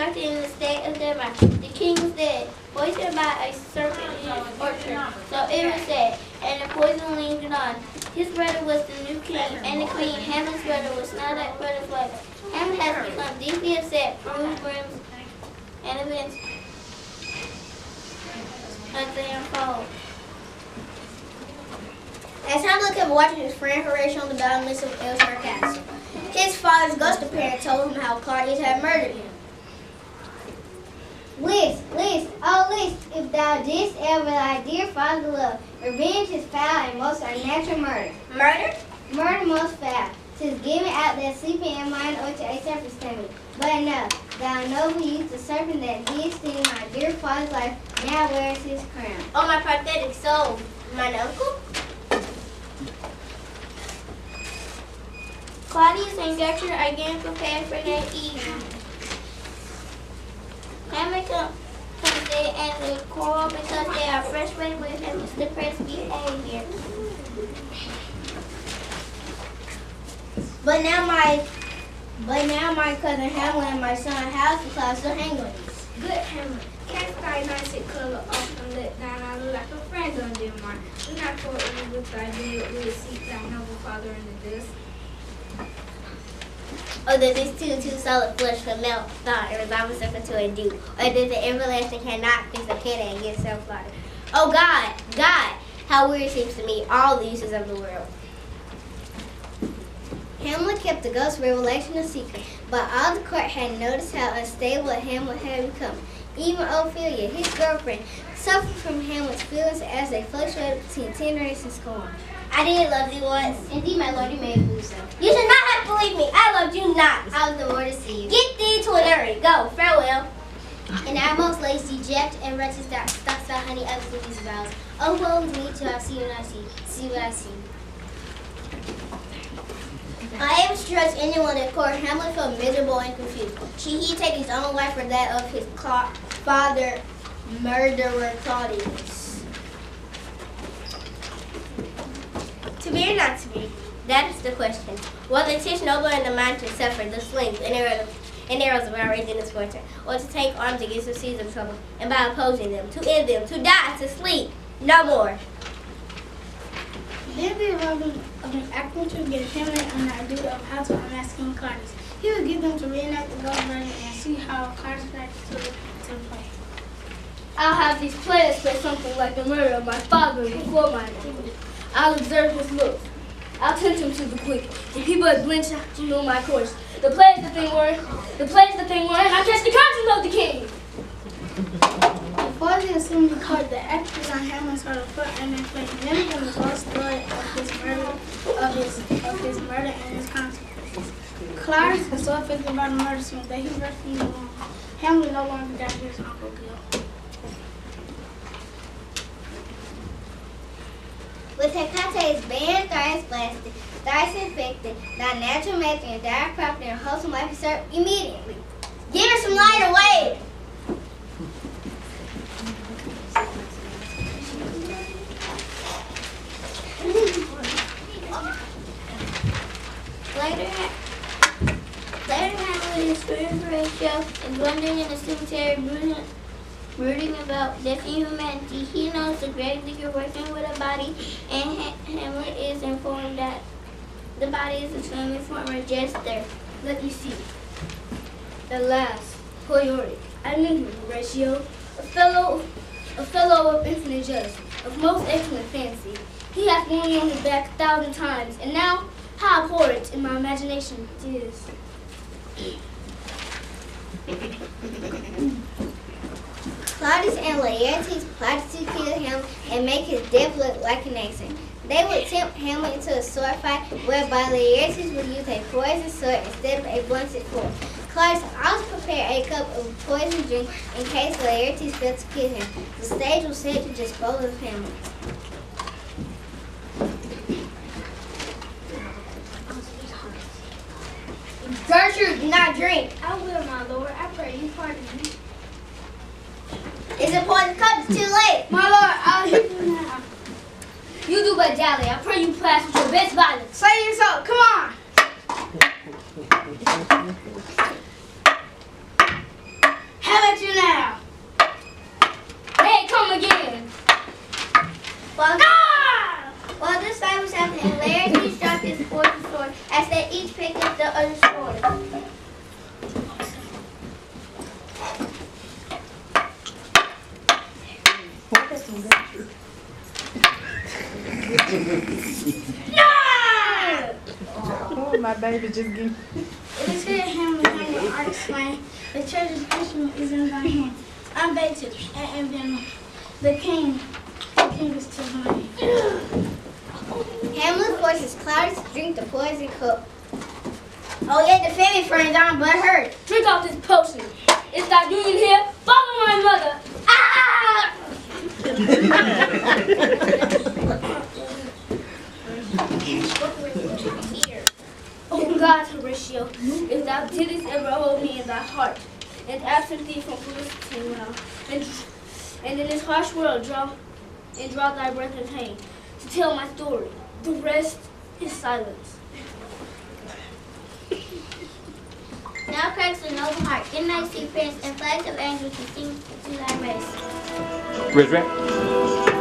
constructed in the state of Denmark. The king was dead, poisoned by a serpent in his orchard. So it was said, and the poison lingered on. His brother was the new king, and the queen, Hamlet's brother, was not that brother's wife. Hamlet has become deeply upset through whims and events as they unfold. As Hamlet kept watching his friend Horatio on the battlements of Elsmere Castle, his father's ghost appeared and told him how Claudius had murdered him. List, oh list, if thou didst ever thy dear father love, revenge is foul and most unnatural murder. Murder? Murder most foul, 'tis given out that sleeping in mine or to a serpent's stomach. But enough, thou noble youth, the serpent that did sting my dear father's life, now wears his crown. Oh, my pathetic soul, mine uncle? Claudius and Gertrude are again prepared for their evening. Hamlet comes in and they quarrel because they are frustrated with Hamlet's depressed behavior. But now my cousin Hamlet and my son House because they're Hamlets. Good Hamlet. Can't find my sick color off and let down. I look like a friend on Denmark. Do not for any with thy dear, we seek thy noble father in the dust. Or does this too solid flesh from melt thought and resolve itself into a dew? Or does the everlasting cannot fix a cat and get self-slaughtered? Oh God, how weird it seems to me, all the uses of the world. Hamlet kept the ghost revelation a secret, but all the court had noticed how unstable Hamlet had become. Even Ophelia, his girlfriend, suffered from Hamlet's feelings as they fluctuated between tenderness and scorn. I did love thee once. Indeed, my lord, you may believe so. You should not have believed me. I loved you not. I was the Lord to see you. Get thee to an area. Go. Farewell. And our most ladies deject and wretched stops out honey others with these vows. Oh, woe is me till I see what I see what I see. I ever trust anyone in court. Hamlet felt miserable and confused. Should he take his own life or that of his father, murderer Claudius? To be or not to be, that is the question. Whether it is noble in the mind to suffer the slings and arrows of outrage and misfortune, or to take arms against the seas of trouble, and by opposing them, to end them, to die, to sleep, no more. Then the Roman of an actor to get Hamlet an idea of how to unmask King Claudius. He would get them to reenact the ghost version and see how Claudius reacted to the play. I'll have these players play something like the murder of my father before my name. I'll observe his looks. I'll tempt him to the quick. The people at blinch to know my course. The play's the thing word, and I catch the conscience of the king. Before they assumed the court, the actors on Hamlet saw the foot and then played Birmingham the whole story of his murder and his consequences. Claudius was so affected by the murder scene that he rushed from the room. Hamlet no longer got his uncle killed. With Hecate's banned, thrice blasted, thrice infected, thy natural method and dire property and wholesome life usurped immediately. Give her some light away. Later Hamlet is screaming for Horatio and wandering in the cemetery, brooding about death and humanity. He knows the great league are working with a body, and Hamlet is informed that the body is the same former jester. Let me see. Alas, poor Yorick, I knew him, Horatio, a fellow of infinite justice, of most excellent fancy. He hath worn me on his back 1,000 times, and now how abhorrent in my imagination it is. Claudius and Laertes plotted to kill him and make his death look like an accident. They would tempt Hamlet into a sword fight whereby Laertes would use a poisoned sword instead of a blunted fork. Claudius also prepared a cup of poison drink in case Laertes failed to kill him. The stage was set to dispose of Hamlet. Gertrude, do not drink. I will, my lord. I pray you pardon me. It's a poison cup. It's too late. My lord, I'll hit you now. You do but dally. I pray you pass with your best violence. Slay your soul. Come on. as they each picked up the other sword. Oh, my baby just getting. It is here Hamlet, I explain. The church's instrument is in thy hand. I'm baited and venom. The king is to mine. Hamlet forces Claudius to drink the poison cup. Oh yeah, the family friends aren't but hurt. Drink off this potion. It's thy union here. Follow my mother. Ah! Oh God, Horatio, if thou didst ever hold me in thy heart, and absent thee from felicity now, and in this harsh world draw thy breath in pain, to tell my story. The rest is silence. Now cracks the noble heart. Good night, sea prince, and flags of angels to sing to thy race. Red, red.